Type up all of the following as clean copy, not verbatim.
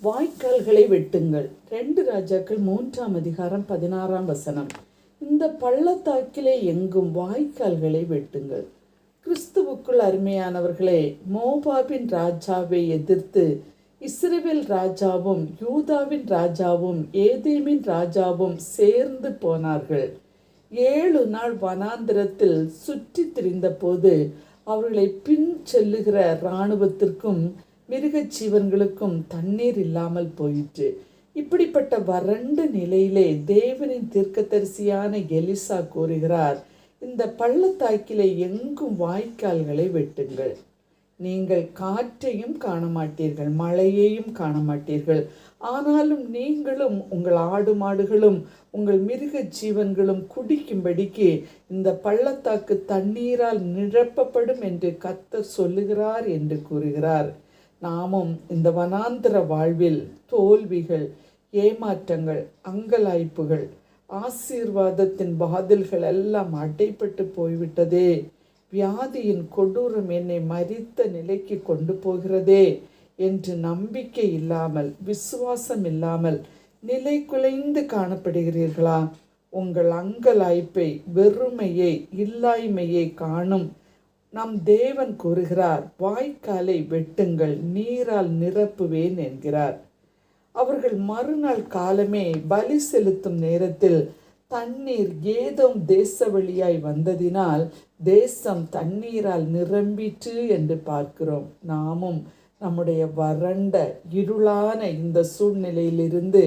வாய்க்கால்களை வெட்டுங்கள். 2 ராஜாக்கள் 3ஆம் அதிகாரம் 16ஆம் வசனம். இந்த பள்ளத்தாக்கிலே எங்கும் வாய்க்கால்களை வெட்டுங்கள். கிறிஸ்துவுக்குள் அருமையானவர்களே, மோவாபின் ராஜாவை எதிர்த்து இஸ்ரவேல் ராஜாவும் யூதாவின் ராஜாவும் ஏதேமின் ராஜாவும் சேர்ந்து போனார்கள். 7 நாள் வனாந்திரத்தில் சுற்றி திரிந்த போது அவர்களை பின் செல்லுகிற இராணுவத்திற்கும் மிருக ஜீவன்களுக்கும் தண்ணீர் இல்லாமல் போயிற்று. இப்படிப்பட்ட வறண்ட நிலையிலே தேவனின் தீர்க்கதரிசியான எலிசா கூறுகிறார், இந்த பள்ளத்தாக்கிலே எங்கும் வாய்க்கால்களை வெட்டுங்கள். நீங்கள் காற்றையும் காண மாட்டீர்கள், மழையையும் காண மாட்டீர்கள். ஆனாலும் நீங்களும் உங்கள் ஆடு மாடுகளும் உங்கள் மிருக ஜீவன்களும் குடிக்கும்படிக்கு இந்த பள்ளத்தாக்கு தண்ணீரால் நிரப்பப்படும் என்று கர்த்தர் சொல்லுகிறார் என்று கூறுகிறார். நாமும் இந்த வனாந்திர வாழ்வில் தோல்விகள், ஏமாற்றங்கள், அங்கலாய்ப்புகள், ஆசீர்வாதத்தின் வாதில்கள் எல்லாம் அடைப்பட்டு போய்விட்டதே, வியாதியின் கொடூரம் என்னை மரித்த நிலைக்கு கொண்டு போகிறதே என்று நம்பிக்கை இல்லாமல், விசுவாசம் இல்லாமல் நிலை குலைந்து காணப்படுகிறீர்களா? உங்கள் அங்கலாய்ப்பை, வெறுமையை, இல்லாய்மையை காணும் நம் தேவன் கூறுகிறார், வாய்க்காலை வெட்டுங்கள், நீரால் நிரப்புவேன் என்கிறார். அவர்கள் மறுநாள் காலமே பலி செலுத்தும் நேரத்தில் தண்ணீர் ஏதோம் தேச வழியாய் வந்ததினால் தேசம் தண்ணீரால் நிரம்பிற்று என்று பார்க்கிறோம். நாமும் நம்முடைய வறண்ட இருளான இந்த சூழ்நிலையிலிருந்து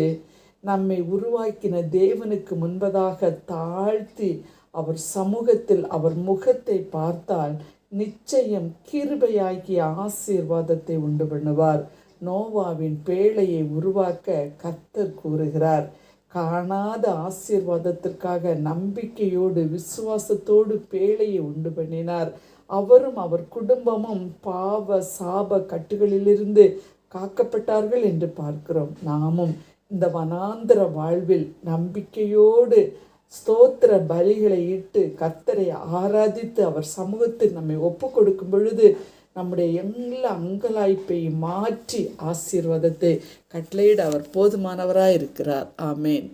நம்மை உருவாக்கின தேவனுக்கு முன்பதாக தாழ்த்தி அவர் சமூகத்தில் அவர் முகத்தை பார்த்தால் நிச்சயம் கிருபையாகிய ஆசீர்வாதத்தை உண்டு பண்ணுவார். நோவாவின் பேழையை உருவாக்க கர்த்தர் கூறுகிறார். காணாத ஆசீர்வாதத்திற்காக நம்பிக்கையோடு விசுவாசத்தோடு பேழையை உண்டு பண்ணினார். அவரும் அவர் குடும்பமும் பாவ சாப கட்டுகளிலிருந்து காக்கப்பட்டார்கள் என்று பார்க்கிறோம். நாமும் இந்த வனாந்திர வாழ்வில் நம்பிக்கையோடு ஸ்தோத்திர பலிகளை இட்டு கர்த்தரை ஆராதித்து அவர் சமூகத்தில் நம்மை ஒப்பு கொடுக்கும் பொழுது நம்முடைய எல்லா அங்கலாய்ப்பை மாற்றி ஆசீர்வாதத்தை கட்டளையிட அவர் போதுமானவராய் இருக்கிறார். ஆமேன்.